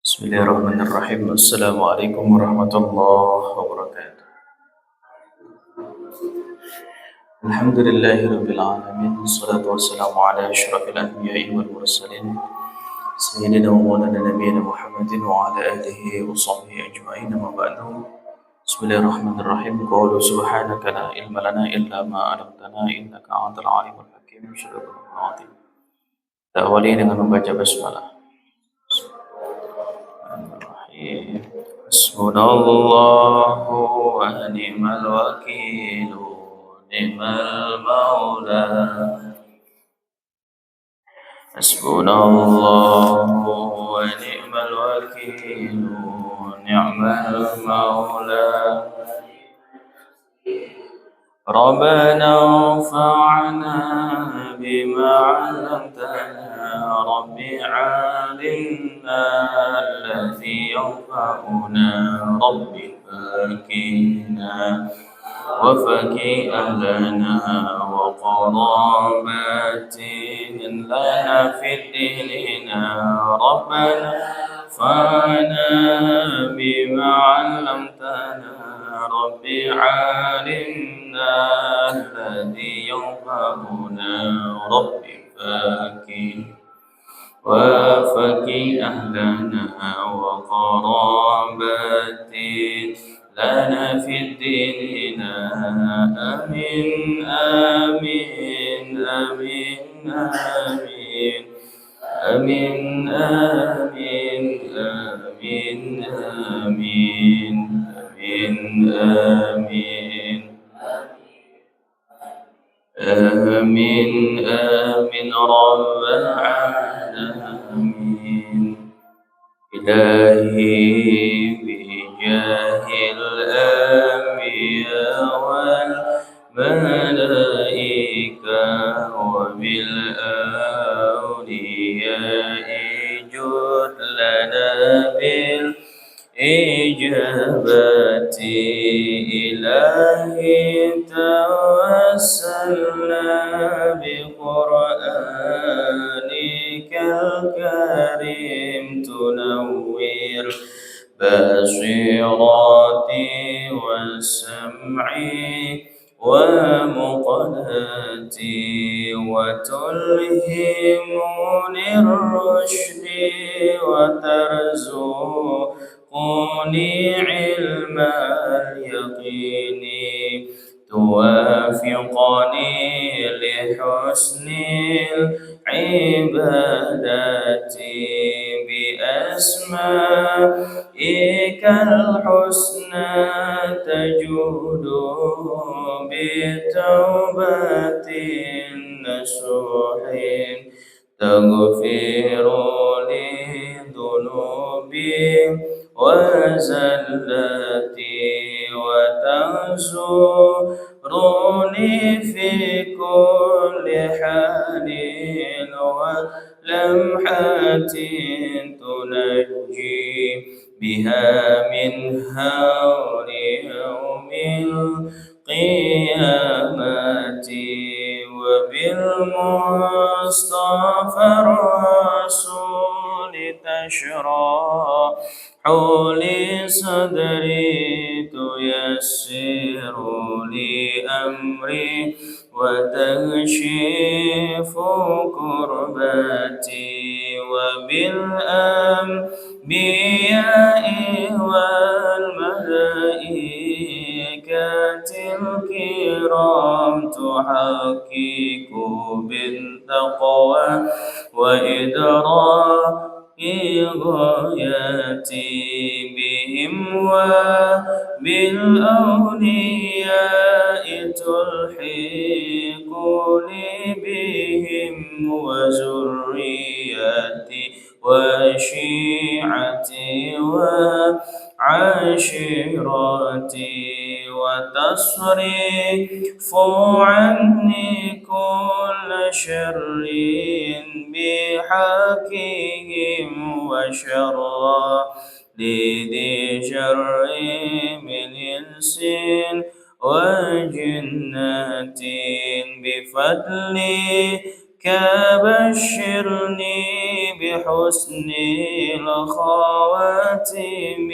Bismillahirrahmanirrahim. Assalamualaikum warahmatullahi wabarakatuh. Alhamdulillahirabbil alamin. Wassalatu wassalamu ala asyrafil anbiya'i wal mursalin. Sayyidina wa maulana nabiyina Muhammadin wa ala alihi wa sahbihi ajma'in. Amma ba'du. Bismillahirrahmanirrahim. Qala subhanaka la ilma lana illa ma 'allamtana innaka antal alimul hakim. Shadaqallahu adzim. Kita awali dengan membaca basmalah. Hasbunallahu wa ni'mal wakil, ni'mal maula. Hasbunallahu wa ni'mal wakil, ni'mal maula. ربنا انفعنا بما علمتنا رب علمنا الذي ينفعنا رب فكنا وفكي أهلنا وقرابات لنا في ديننا ربنا انفعنا بما علمتنا رب علمنا الذي ينفعنا رب فاكي وفكي أهلنا وقرابات لنا في ديننا آمين آمين آمين آمين آمين آمين آمين آمين آمين آمين آمين رب العالمين إلهي بجاه الأنبياء والملائكة وبالأولياء جد لنا بالإجابة إلهي توسلنا بقرآنك الكريم تنوّر بصيرتي وسمعي ومقلتي وتلهمني الرشد وترزقني علم اليقين توافقني لحسن العبادة بأسمائك الحسنى تجود بتوبة نصوح تغفر لي ذنوبي وزلتي وتنصرني في كل حال ولمحة تنجي بها من هول يوم القيامة وبالمصطفى الرسول تشرح لي صدري تيسر لي أمري وتكشف كربتي وبالأنبياء والملائكة الكرام تحقق بالتقوى وإدراك غاياتي بهم وبالأولياء تلحقني بهم وذريتي وشيعتي وعلى وعشيرتي وتصرف عني كل شر بحقهم وشر لذي شر من إنس وجنات بفضلك بشرني بحسن الخواتم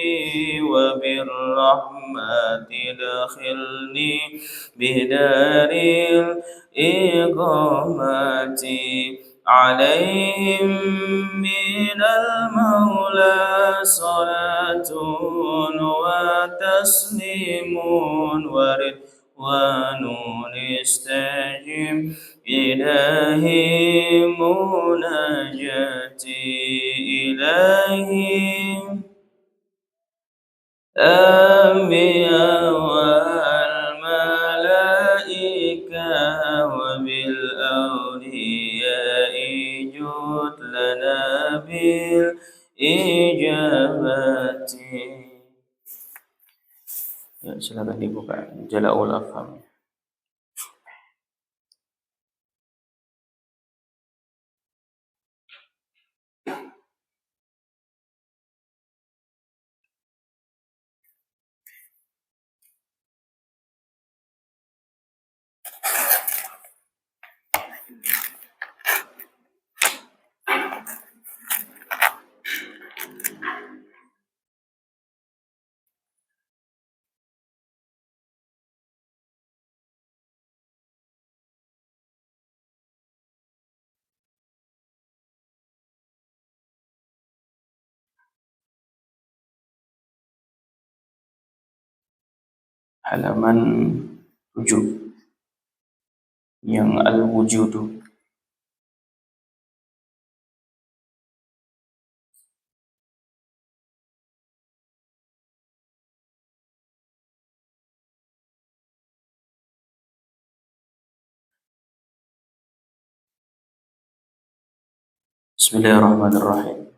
وبالرحمة ادخلني بدار الإقامة عليهم من المولى صلاة وتسليم ورضوان استجب إلهي مناجاتي إلهي الأنبياء والملائكة وبالأولياء جد لنا بالإجابة. Ya, silakan dibuka Jala'ul Afham. Halaman 7 yang al-wujudu. Bismillahirrahmanirrahim.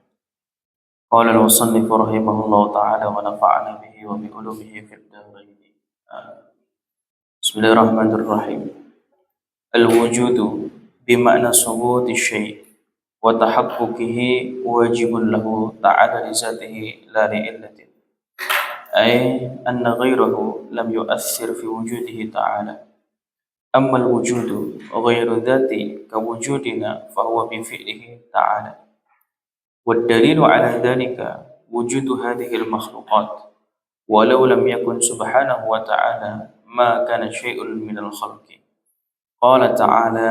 Qala al-musannif rahimahullah ta'ala wa nafa'ana bihi wa bi ulumihi fid dharain. Bismillahirrahmanirrahim. Al-wujudu bima'na subuti syai' wa tahaqquqihi wajibun lahu ta'ala li zatihi la li illatin. Ay anna ghayrahu lam yu'athir fi wujudihi ta'ala. Amma al-wujudu ghayru dhati ka wujudina fa huwa bi fi'lihi ta'ala. والدليل على ذلك وجود هذه المخلوقات ولو لم يكن سبحانه وتعالى ما كان شيء من الخلق. قال تعالى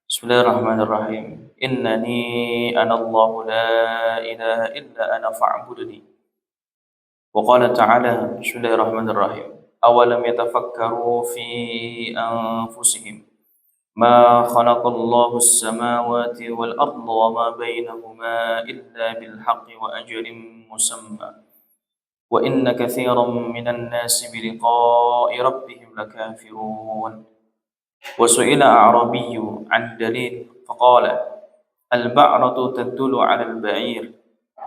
بسم الله الرحمن الرحيم إنني أنا الله لا إله إلا أنا فاعبدني. وقال تعالى بسم الله الرحمن الرحيم أولم يتفكروا في أنفسهم ما خلق الله السماوات والأرض وما بينهما إلا بالحق وأجل مسمى وإن كثيرا من الناس بلقاء ربهم لكافرون. وسئل أعرابي عن دليل فقال البعرة تدل على البعير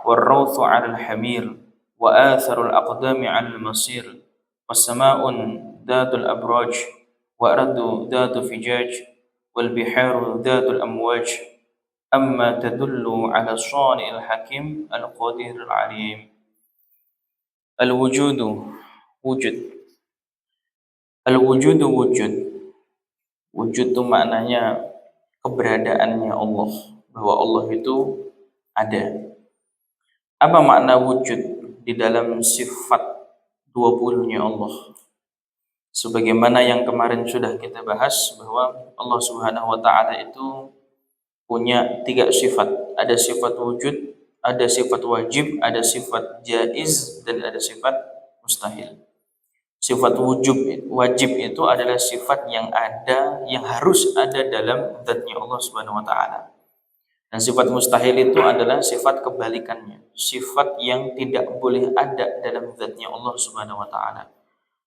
والروث على الحمير وآثر الأقدام على المصير والسماء ذات الأبراج وأرض ذات فجاج والبحار ذات الأمواج أما تدل على الصانع الحكيم القدير العليم. الوجود wujud. Al-wujudu wujud. Wujud itu maknanya keberadaannya Allah, bahwa Allah itu ada. Apa makna wujud di dalam sifat 20-nya Allah? Sebagaimana yang kemarin sudah kita bahas bahwa Allah Subhanahu wa taala itu punya 3 sifat. Ada sifat wujud, ada sifat wajib, ada sifat jaiz dan ada sifat mustahil. Sifat wajib itu adalah sifat yang ada, yang harus ada dalam zatnya Allah Subhanahu wa taala. Dan sifat mustahil itu adalah sifat kebalikannya, sifat yang tidak boleh ada dalam zatnya Allah Subhanahu wa taala.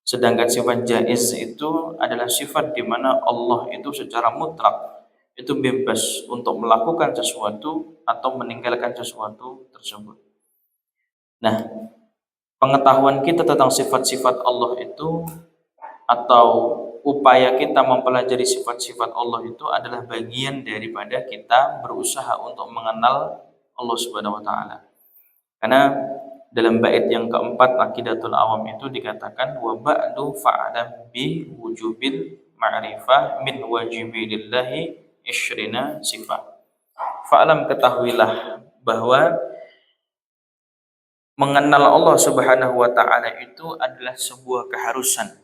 Sedangkan sifat jaiz itu adalah sifat di mana Allah itu secara mutlak itu bebas untuk melakukan sesuatu atau meninggalkan sesuatu tersebut. Nah, Pengetahuan kita tentang sifat-sifat Allah itu, atau upaya kita mempelajari sifat-sifat Allah itu adalah bagian daripada kita berusaha untuk mengenal Allah Subhanahu wa taala. Karena dalam bait yang keempat Aqidatul Awam itu dikatakan wa ba'du fa'lam bi wujubil ma'rifah min wajibilillahi isyrina sifat. Fa'lam, ketahuilah bahwa mengenal Allah Subhanahu wa taala itu adalah sebuah keharusan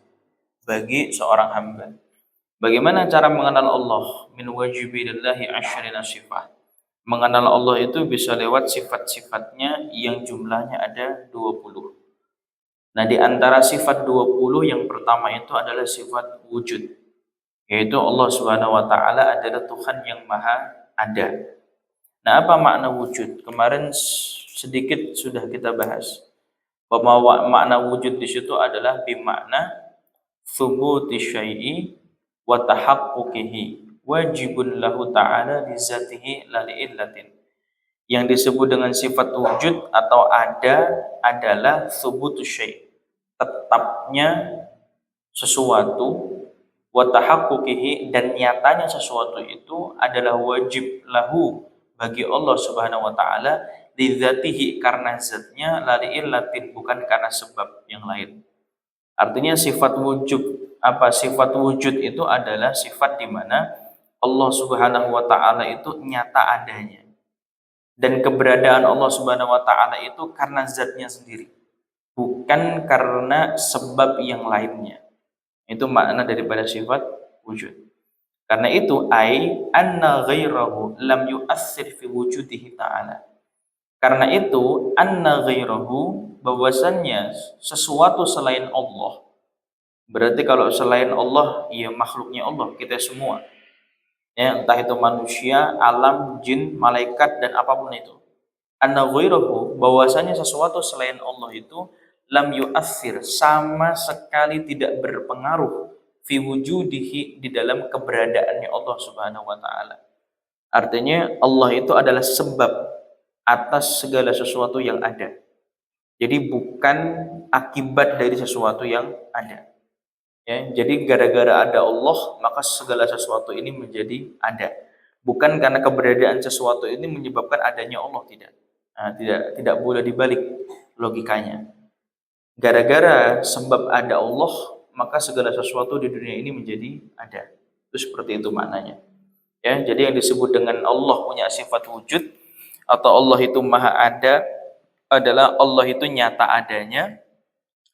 bagi seorang hamba. Bagaimana cara mengenal Allah? Min wajibilillahi asyrina sifat. Mengenal Allah itu bisa lewat sifat-sifatnya yang jumlahnya ada 20. Nah, di antara sifat 20 yang pertama itu adalah sifat wujud. Yaitu Allah Subhanahu wa taala adalah Tuhan yang Maha Ada. Nah, apa makna wujud? Kemarin sedikit sudah kita bahas. Bahwa makna wujud di situ adalah bimakna thubuti syai'i wa tahaqquqihi wajibun lahu ta'ala li zatihi la li illatin. Yang disebut dengan sifat wujud atau ada adalah thubutu syai', tetapnya sesuatu, wa tahaqquqihi, dan nyatanya sesuatu itu adalah wajib lahu bagi Allah Subhanahu wa taala li zatihi, karena zatnya, la li illatin, bukan karena sebab yang lain. Artinya sifat wujud, sifat wujud itu adalah sifat di mana Allah Subhanahu wa taala itu nyata adanya. Dan keberadaan Allah Subhanahu wa taala itu karena zatnya sendiri, bukan karena sebab yang lainnya. Itu makna daripada sifat wujud. Karena itu anna ghairahu lam yu'athir fi wujudihi ta'ala. Karena itu anna ghairahu, bahwasannya sesuatu selain Allah. Berarti kalau selain Allah, ya makhluknya Allah, kita semua. Ya, entah itu manusia, alam, jin, malaikat, dan apapun itu. Anna ghairahu, bahwasanya sesuatu selain Allah itu lam yu'athir, sama sekali tidak berpengaruh fi wujudihi, di dalam keberadaannya Allah Subhanahu wa taala. Artinya Allah itu adalah sebab atas segala sesuatu yang ada. Jadi bukan akibat dari sesuatu yang ada. Ya, jadi gara-gara ada Allah maka segala sesuatu ini menjadi ada. Bukan karena keberadaan sesuatu ini menyebabkan adanya Allah, tidak. Nah, tidak boleh dibalik logikanya. Gara-gara sebab ada Allah maka segala sesuatu di dunia ini menjadi ada. Itu seperti itu maknanya. Ya, jadi yang disebut dengan Allah punya sifat wujud atau Allah itu maha ada adalah Allah itu nyata adanya,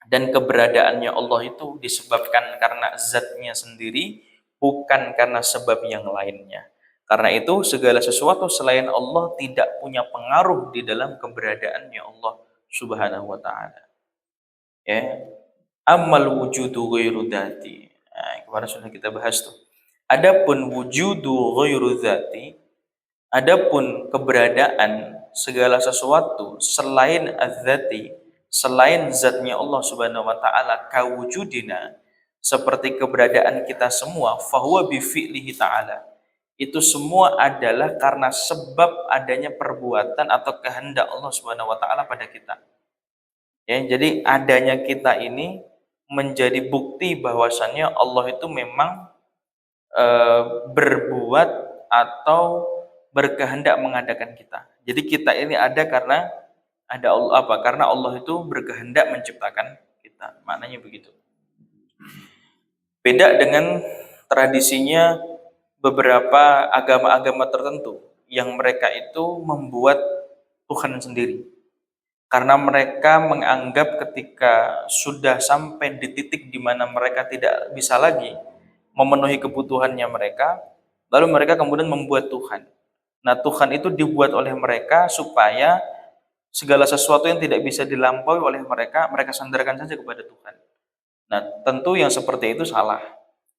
dan keberadaannya Allah itu disebabkan karena zatnya sendiri, bukan karena sebab yang lainnya. Karena itu segala sesuatu selain Allah tidak punya pengaruh di dalam keberadaannya Allah Subhanahu wa taala. Ya. Amal wujudu ghairu dzati. Nah, kemarin sudah kita bahas tuh. Adapun wujudu ghairu dzati, adapun keberadaan segala sesuatu selain az-zati, selain zatnya Allah Subhanahu wa taala, kawujudina, seperti keberadaan kita semua, fahuwa bi fi'lihi ta'ala. Itu semua adalah karena sebab adanya perbuatan atau kehendak Allah Subhanahu wa taala pada kita. Ya, jadi adanya kita ini menjadi bukti bahwasannya Allah itu memang berbuat atau berkehendak mengadakan kita. Jadi kita ini ada karena ada Allah, karena Allah itu berkehendak menciptakan kita. Maknanya begitu. Beda dengan tradisinya beberapa agama-agama tertentu yang mereka itu membuat Tuhan sendiri. Karena mereka menganggap ketika sudah sampai di titik di mana mereka tidak bisa lagi memenuhi kebutuhannya mereka, lalu mereka kemudian membuat Tuhan. Nah, Tuhan itu dibuat oleh mereka supaya segala sesuatu yang tidak bisa dilampaui oleh mereka, mereka sandarkan saja kepada Tuhan. Nah, tentu yang seperti itu salah.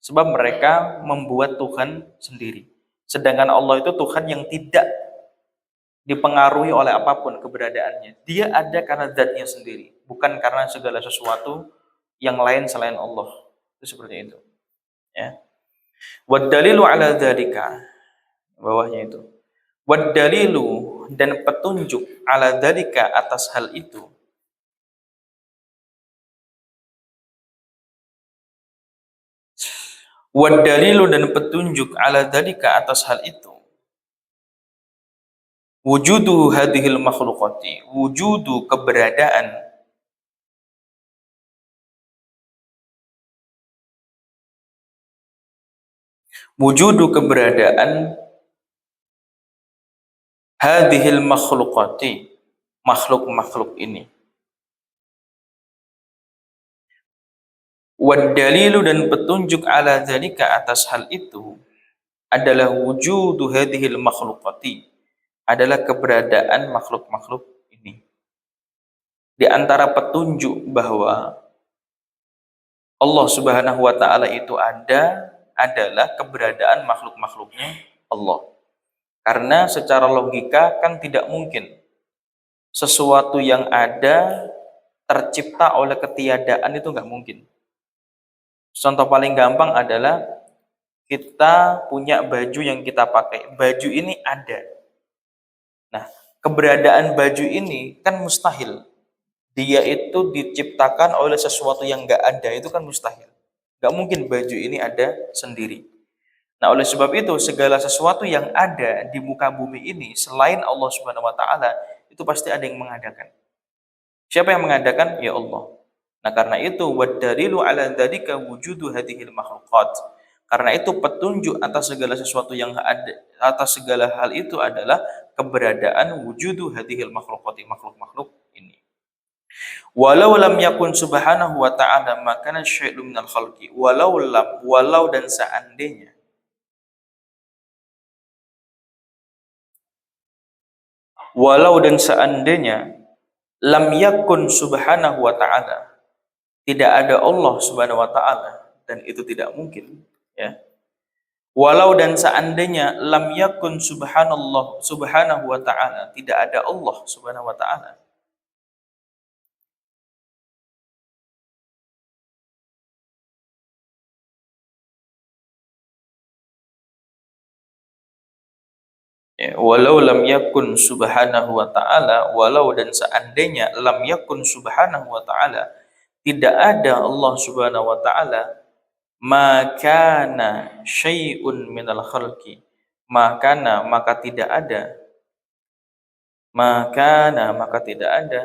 Sebab mereka membuat Tuhan sendiri. Sedangkan Allah itu Tuhan yang tidak dipengaruhi oleh apapun keberadaannya. Dia ada karena zatnya sendiri, bukan karena segala sesuatu yang lain selain Allah. Itu seperti itu. Ya. Wad dalilu ala dzalika, bawahnya itu. Wad dalilu, dan petunjuk ala dzalika, atas hal itu. Wad dalilu dan petunjuk ala dzalika atas hal itu. Wujudu hadhil makhluqati, wujudu keberadaan, wujudu keberadaan hadhil makhluqati, makhluk-makhluk ini. Wad dalilu dan petunjuk ala dzalika atas hal itu adalah wujudu hadhil makhluqati, adalah keberadaan makhluk-makhluk ini. Di antara petunjuk bahwa Allah Subhanahu wa taala itu ada adalah keberadaan makhluk-makhluknya Allah. Karena secara logika kan tidak mungkin sesuatu yang ada tercipta oleh ketiadaan, itu nggak mungkin. Contoh paling gampang adalah kita punya baju yang kita pakai. Baju ini ada. Nah, keberadaan baju ini kan mustahil. Dia itu diciptakan oleh sesuatu yang nggak ada, itu kan mustahil. Nggak mungkin baju ini ada sendiri. Nah, oleh sebab itu segala sesuatu yang ada di muka bumi ini selain Allah Subhanahu wa taala itu pasti ada yang mengadakan. Siapa yang mengadakan? Ya Allah. Nah, karena itu wadalilu ala dzalika wujudu hadhil makhluqat. Karena itu petunjuk atas segala sesuatu yang ada, atas segala hal itu adalah keberadaan wujudu hadhil makhluqati, makhluk-makhluk ini. Walau lam yakun subhanahu wa ta'ala makana syai'un minal khalqi. Walau dan seandainya. Walau dan seandainya lam yakun subhanahu wa ta'ala, tidak ada Allah Subhanahu wa taala, dan itu tidak mungkin, ya. Walau dan seandainya lam yakun subhanallah subhanahu wa taala, tidak ada Allah Subhanahu wa taala. Ya, walau lam yakun subhanahu wa ta'ala, walau dan seandainya lam yakun subhanahu wa ta'ala, tidak ada Allah Subhanahu wa ta'ala, makana syai'un minal khalqi, makana maka tidak ada, makana maka tidak ada,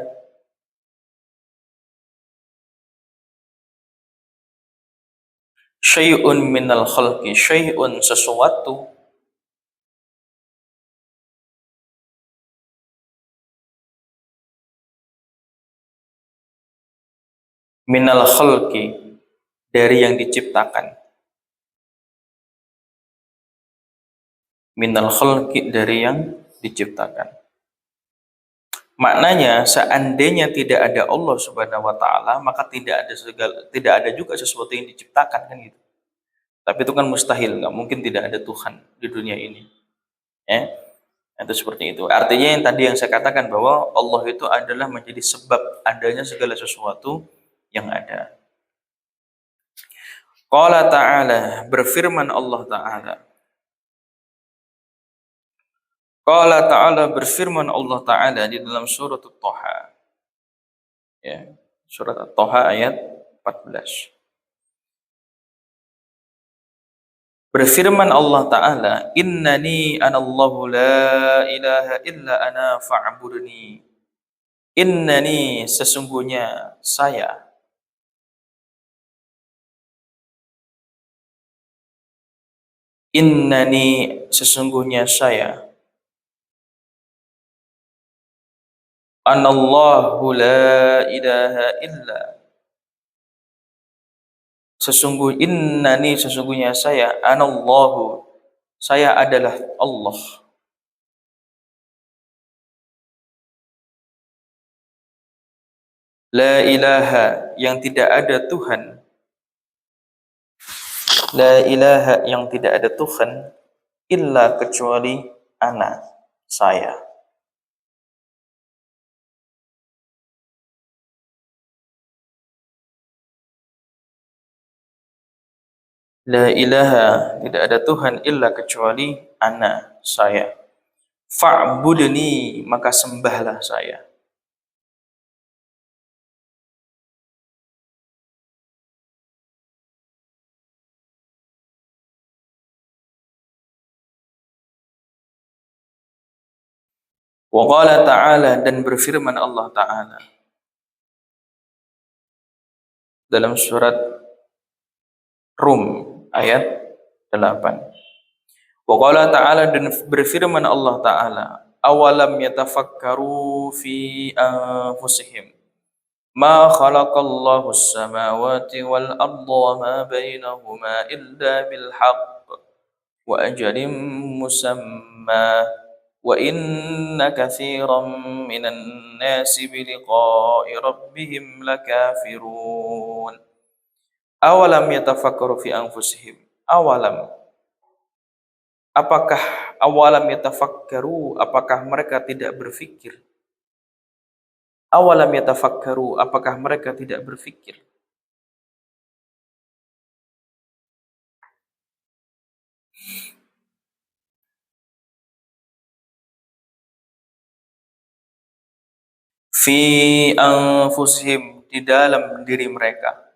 syai'un minal khalqi, syai'un sesuatu, minal khalqi dari yang diciptakan, minal khalqi dari yang diciptakan. Maknanya seandainya tidak ada Allah Subhanahu wa taala, maka tidak ada juga sesuatu yang diciptakan, kan gitu. Tapi itu kan mustahil, nggak mungkin tidak ada Tuhan di dunia ini. Ya, itu seperti itu. Artinya yang tadi yang saya katakan bahwa Allah itu adalah menjadi sebab adanya segala sesuatu yang ada. Qala ta'ala, berfirman Allah Ta'ala. Qala ta'ala, berfirman Allah Ta'ala di dalam surat At-Taha. Ya, surat At-Taha ayat 14. Berfirman Allah Ta'ala, Innani anallahu la ilaha illa ana fa'budni. Innani sesungguhnya saya. Innani sesungguhnya saya. Anallahu la ilaha illa. Sesungguhnya saya. Anallahu. Saya adalah Allah. La ilaha, yang tidak ada Tuhan. La ilaha, yang tidak ada Tuhan, illa kecuali ana, saya. La ilaha, tidak ada Tuhan illa kecuali ana, saya. Fa'budni, maka sembahlah saya. Wa qala ta'ala, dan berfirman Allah Ta'ala dalam surat Rum ayat 8. Wa qala ta'ala, dan berfirman Allah Ta'ala, awalam yatafakkaru fi anfusihim ma khalaqallahu as-samawati wal arda wa ma bainahuma illa bil haqq wa ajalin musamma wa inna katsiran minan nasi bi liqa'i rabbihim lakafirun. Awalam yatafakkaru fi anfusihim. Apakah awalam yatafakkaru, apakah mereka tidak berfikir? Awalam yatafakkaru, apakah mereka tidak berfikir? Fi anfusihim, di dalam diri mereka.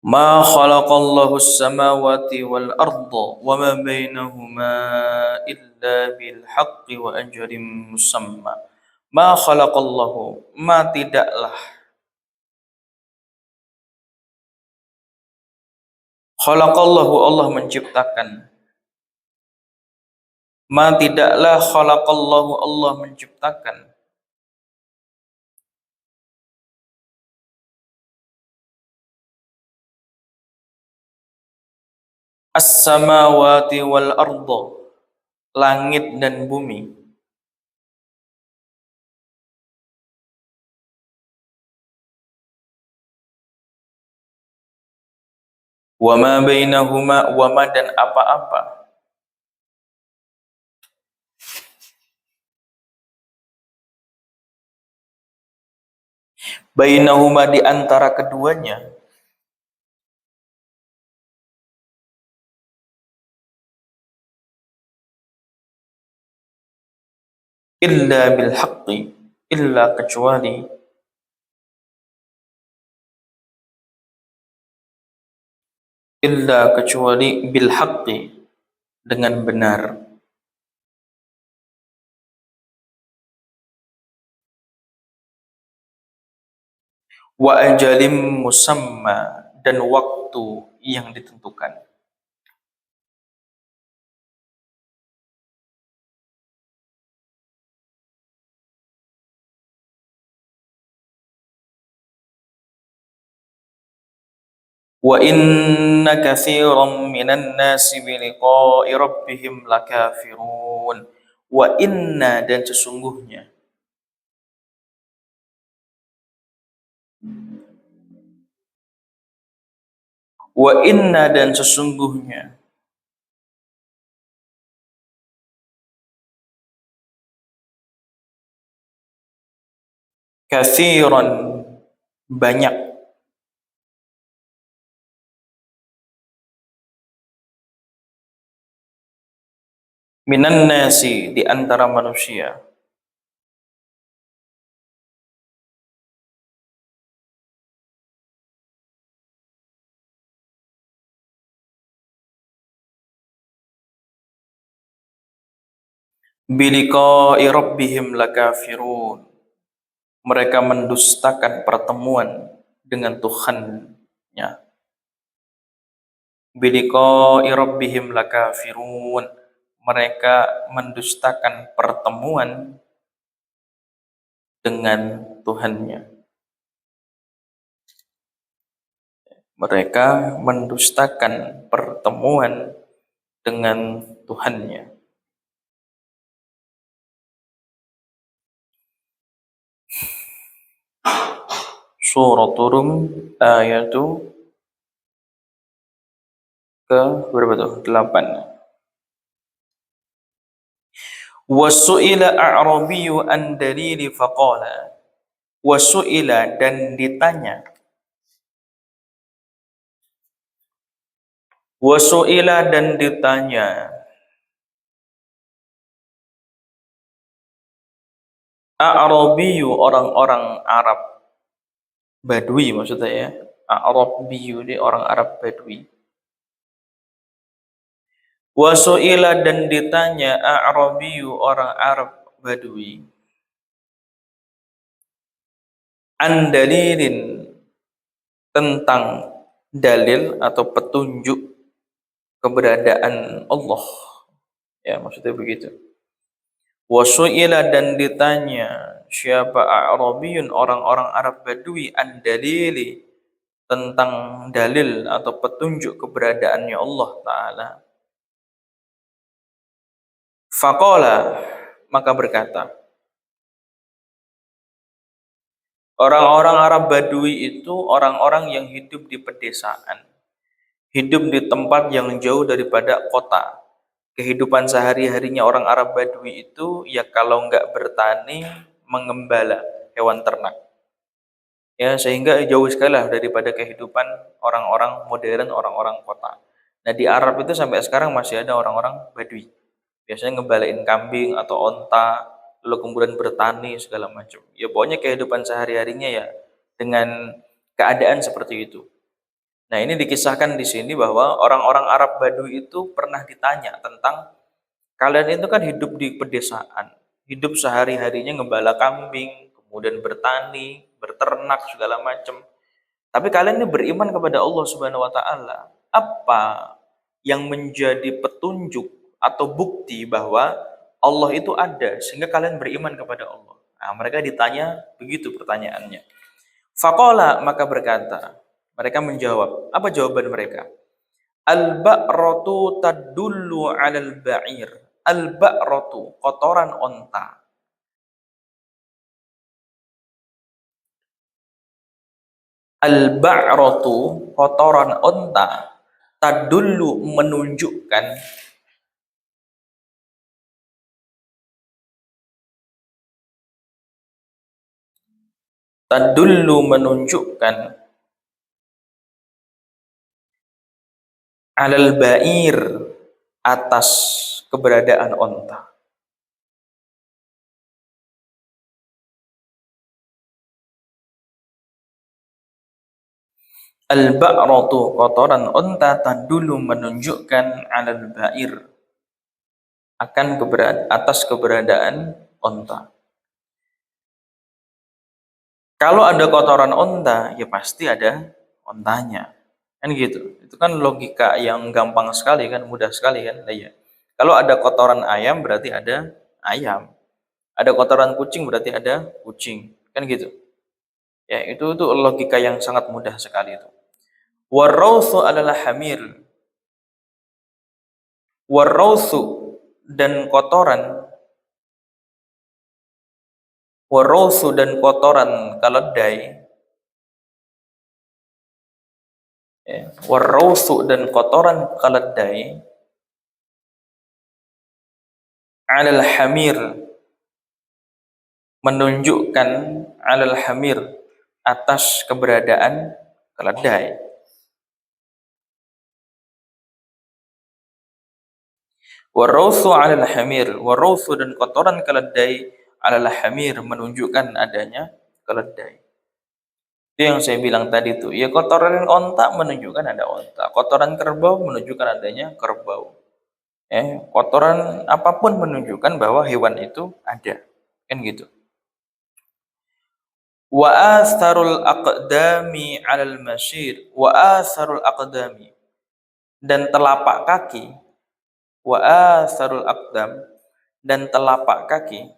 Ma khalaqallahu as-samawati wal arda wa ma bainahuma illa bil haqqi wa ajalin musamma. Ma khalaqallahu, ma tidaklah. Khalaqallahu, Allah menciptakan. Ma tidaklah khalaqallahu, Allah menciptakan. As-samawati wal arda, langit dan bumi. Wa ma bainahuma, wa ma, dan apa-apa. Bainahuma, di antara keduanya. Illa bil haqqi, illa kecuali. Illa kecuali bil haqqi, dengan benar. Wa ajalim musamma, dan waktu yang ditentukan. Wa inna katsiran minan nasi bi liqa'i rabbihim lakafirun. Wa inna, dan sesungguhnya. Wa inna, dan sesungguhnya. Katsiran, banyak. Minan nasi, di antara manusia. Bi liqa'i rabbihim lakafirun. Mereka mendustakan pertemuan dengan Tuhannya. Bi liqa'i rabbihim lakafirun. Mereka mendustakan pertemuan dengan Tuhannya. Mereka mendustakan pertemuan dengan Tuhannya. Surat Rum ayat ke berapa tuh? 8. Wasu'ila a'rabiyyu an dalili faqala. Wasu'ila, dan ditanya. Wasu'ila, dan ditanya. A'rabiyyu, orang-orang Arab. Badui maksudnya ya. Arabiyu ini orang Arab Badui. Wasu'ila dan ditanya Arabiyu orang Arab Badui. An dalilin tentang dalil atau petunjuk keberadaan Allah. Ya, maksudnya begitu. Wasu'ila dan ditanya siapa Arabiyun orang-orang Arab Badui an dalili tentang dalil atau petunjuk keberadaannya Allah Ta'ala. Faqala maka berkata, orang-orang Arab Badui itu orang-orang yang hidup di pedesaan, hidup di tempat yang jauh daripada kota. Kehidupan sehari-harinya orang Arab Badui itu ya kalau nggak bertani, mengembala hewan ternak. Ya, sehingga jauh sekali lah daripada kehidupan orang-orang modern, orang-orang kota. Nah, di Arab itu sampai sekarang masih ada orang-orang Badui. Biasanya ngembalain kambing atau onta, lalu kemudian bertani segala macam. Ya pokoknya kehidupan sehari-harinya ya dengan keadaan seperti itu. Nah, ini dikisahkan di sini bahwa orang-orang Arab Badui itu pernah ditanya tentang kalian itu kan hidup di pedesaan, hidup sehari-harinya ngembala kambing, kemudian bertani, berternak segala macam. Tapi kalian ini beriman kepada Allah Subhanahu wa taala. Apa yang menjadi petunjuk atau bukti bahwa Allah itu ada sehingga kalian beriman kepada Allah? Nah, mereka ditanya begitu pertanyaannya. Faqala maka berkata, mereka menjawab. Apa jawaban mereka? Al-ba'ratu tadullu 'alal ba'ir. Al-ba'ratu kotoran onta. Al-ba'ratu kotoran onta tadullu menunjukkan tadullu menunjukkan 'alal ba'ir atas keberadaan onta. Al-ba'ratu kotoran onta tadullu menunjukkan 'alal ba'ir akan atas keberadaan onta. Kalau ada kotoran onta, ya pasti ada ontanya. Kan gitu. Itu kan logika yang gampang sekali kan, mudah sekali kan. Nah, ya. Kalau ada kotoran ayam berarti ada ayam. Ada kotoran kucing berarti ada kucing. Kan gitu. Ya, itu logika yang sangat mudah sekali itu. Warausu adalah hamir. Warausu dan kotoran. Warausu dan kotoran keledai. Ya, warausu dan kotoran keledai. Alal hamir menunjukkan alal hamir atas keberadaan keledai. Warausu alal hamir, warausu dan kotoran keledai alal hamir menunjukkan adanya keledai. Itu yang saya bilang tadi tuh, ya kotoran onta menunjukkan ada onta, kotoran kerbau menunjukkan adanya kerbau. Kotoran apapun menunjukkan bahwa hewan itu ada. Kan gitu. Wa atharul aqdami 'alal masyir, wa atharul aqdami dan telapak kaki, wa atharul aqdam dan telapak kaki.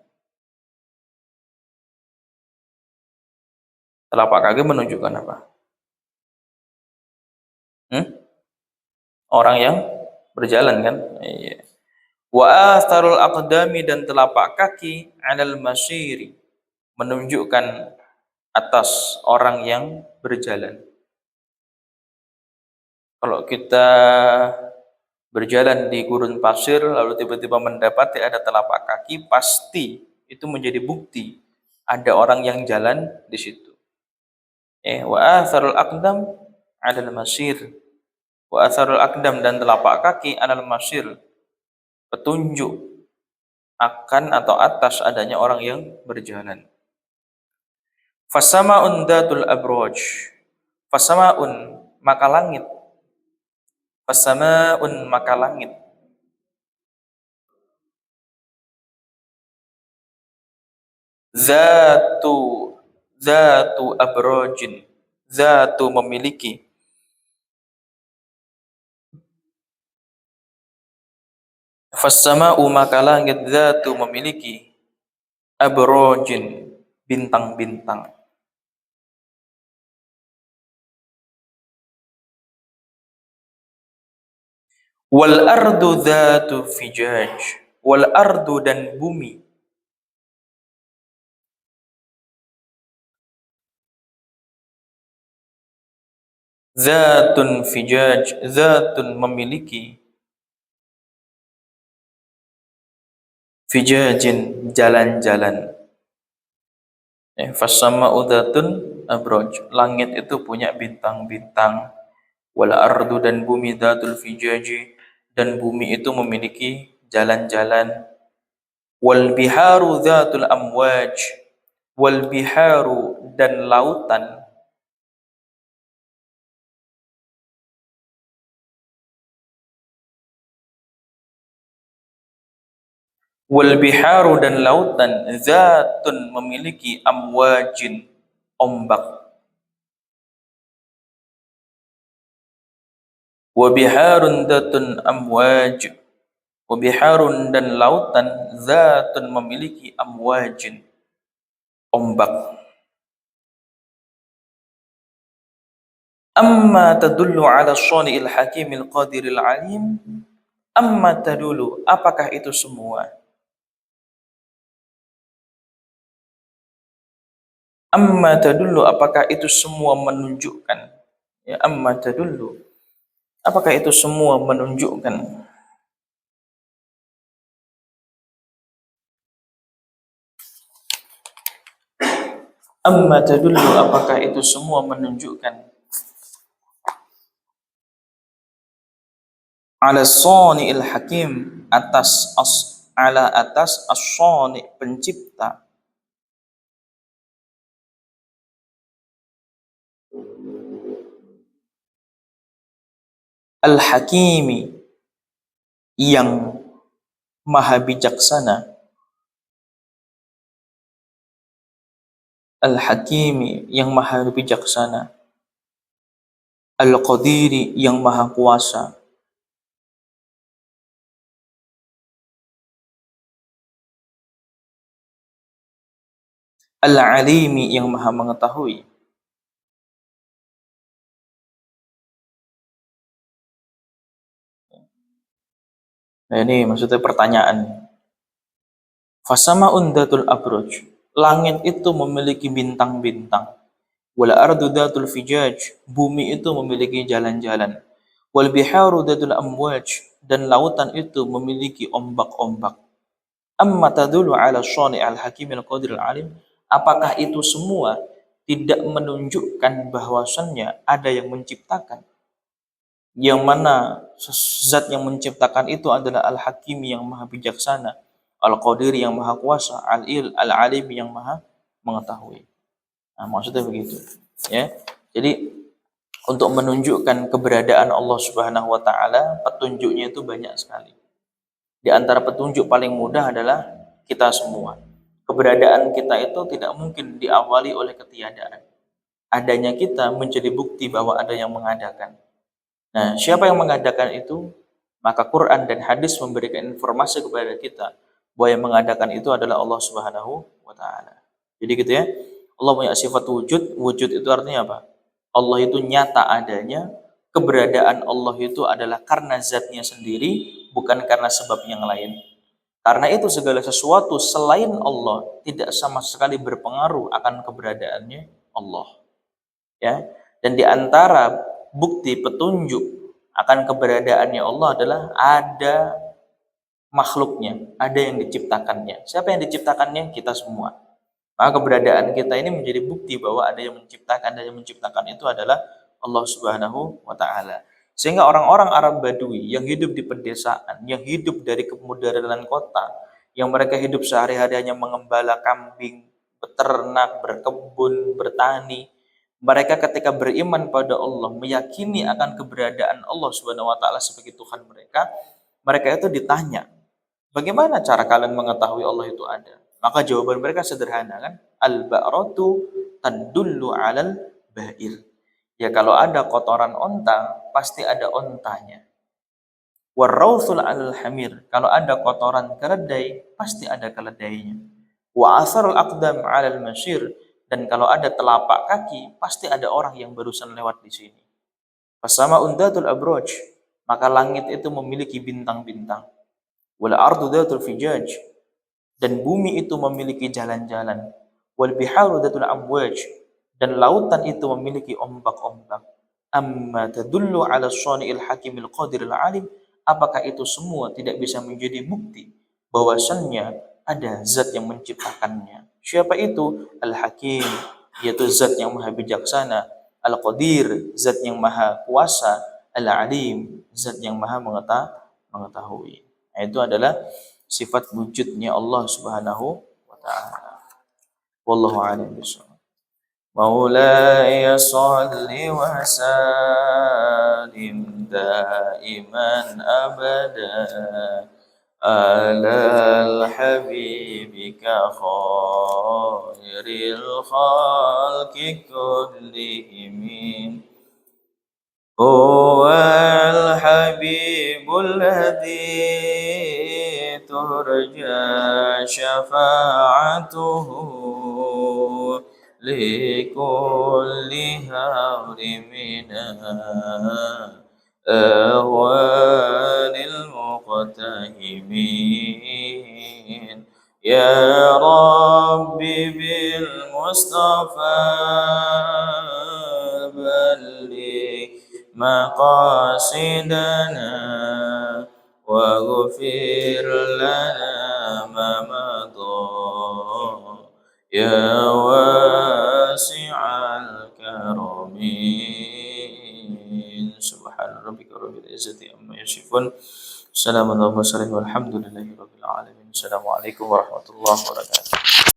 Telapak kaki menunjukkan apa? Orang yang berjalan kan? Iya. Wa atharul aqdami dan telapak kaki 'alal masyiri menunjukkan atas orang yang berjalan. Kalau kita berjalan di gurun pasir lalu tiba-tiba mendapati ada telapak kaki, pasti itu menjadi bukti ada orang yang jalan di situ. Wa atharul aqdam 'alal masyir. Wa atharul aqdam dan telapak kaki 'alal masyir petunjuk akan atau atas adanya orang yang berjalan. Fasama'un datul abraj. Fasama'un maka langit. Fasama'un maka langit. Zatu zatu abrajin. Zatu memiliki. Fasama'u maka langit zatu memiliki abrajin bintang-bintang. Wal ardu dzatu fijaj. Wal ardu dan bumi. Dzatun fijaj. Dzatun memiliki. Fijajin jalan-jalan. Fasama'u dzatun abraj. Langit itu punya bintang-bintang. Wal ardu dan bumi dzatul fijaji. Dan bumi itu memiliki jalan-jalan. Wal biharu dzatul amwaj. Wal biharu dan lautan. Wal biharu dan lautan dzatun memiliki amwajin ombak. Wa biharun dzatun amwaj. Wa biharun dan lautan dzatun memiliki amwajin ombak. Amma tadullu ala shani'il hakimil qadiril alim. Amma tadullu, apakah itu semua? Amma tadullu, apakah itu semua menunjukkan? Ya, amma tadullu, apakah itu semua menunjukkan? Amma tadullu, apakah itu semua menunjukkan? Ala shani'il hakim, atas as-shani' pencipta. Al-Hakimi yang maha bijaksana. Al-Hakimi yang maha bijaksana. Al-Qadiri yang maha kuasa. Al-Alimi yang maha mengetahui. Nah, ini maksudnya pertanyaan. Fasama'un dzatul abraj. Langit itu memiliki bintang-bintang. Wal ardu dzatul fijaj. Bumi itu memiliki jalan-jalan. Wal biharu dzatul amwaj. Dan lautan itu memiliki ombak-ombak. Amma tadullu ala syani' al-hakimil qadiril alim. Apakah itu semua tidak menunjukkan bahwasannya ada yang menciptakan? Yang mana zat yang menciptakan itu adalah Al-Hakim yang maha bijaksana, Al-Qadir yang maha kuasa, Al-Alim yang maha mengetahui. Nah, maksudnya begitu. Ya. Jadi untuk menunjukkan keberadaan Allah Subhanahu wa taala, petunjuknya itu banyak sekali. Di antara petunjuk paling mudah adalah kita semua. Keberadaan kita itu tidak mungkin diawali oleh ketiadaan. Adanya kita menjadi bukti bahwa ada yang mengadakan. Nah, siapa yang mengadakan itu? Maka Quran dan hadis memberikan informasi kepada kita bahwa yang mengadakan itu adalah Allah Subhanahu wa taala. Jadi gitu ya. Allah punya sifat wujud. Wujud itu artinya apa? Allah itu nyata adanya. Keberadaan Allah itu adalah karena zatnya sendiri, bukan karena sebab yang lain. Karena itu segala sesuatu selain Allah tidak sama sekali berpengaruh akan keberadaannya Allah. Ya. Dan di antara bukti petunjuk akan keberadaannya Allah adalah ada makhluknya, ada yang diciptakannya. Siapa yang diciptakannya? Kita semua. Maka keberadaan kita ini menjadi bukti bahwa ada yang menciptakan, dan yang menciptakan itu adalah Allah Subhanahu wa taala. Sehingga orang-orang Arab Badui yang hidup di pedesaan, yang hidup dari kemodernan kota, yang mereka hidup sehari-hari hanya mengembala kambing, beternak, berkebun, bertani. Mereka ketika beriman pada Allah, meyakini akan keberadaan Allah Subhanahu wa taala sebagai Tuhan mereka, mereka itu ditanya, "Bagaimana cara kalian mengetahui Allah itu ada?" Maka jawaban mereka sederhana kan, "Al-ba'ratu tadullu 'alal ba'ir." Ya kalau ada kotoran onta, pasti ada ontanya. Warausul 'alal hamir. Kalau ada kotoran keledai, pasti ada keledainya. Wa asarul aqdam 'alal masyir. Dan kalau ada telapak kaki, pasti ada orang yang barusan lewat di sini. Fasama undatul abroj. Maka langit itu memiliki bintang-bintang. Wal ardu datul fijaj. Dan bumi itu memiliki jalan-jalan. Wal biharu datul amwaj. Dan lautan itu memiliki ombak-ombak. Amma tadullu ala shani'il hakimil qadiril alim. Apakah itu semua tidak bisa menjadi bukti bahwasannya ada zat yang menciptakannya? Siapa itu? Al-Hakim, yaitu zat yang maha bijaksana. Al-Qadir, zat yang maha kuasa. Al-Alim, zat yang maha mengetahui. Nah, itu adalah sifat wujudnya Allah Subhanahu wa taala. Wallahu a'lam bishawab. مولاي صل وسلم دائما أبدا على حبيبك خير الخلق كلهم هو الحبيب الذي ترجى شفاعته لكل هول من أهوال المقتهمين يا ربي بالمصطفى بلغ مقاصدنا واغفر لنا ما مضى يا واسع الكرم سبحان ربك رب العزة عما يصفون سلام على المرسلين والحمد لله رب العالمين السلام عليكم ورحمة الله وبركاته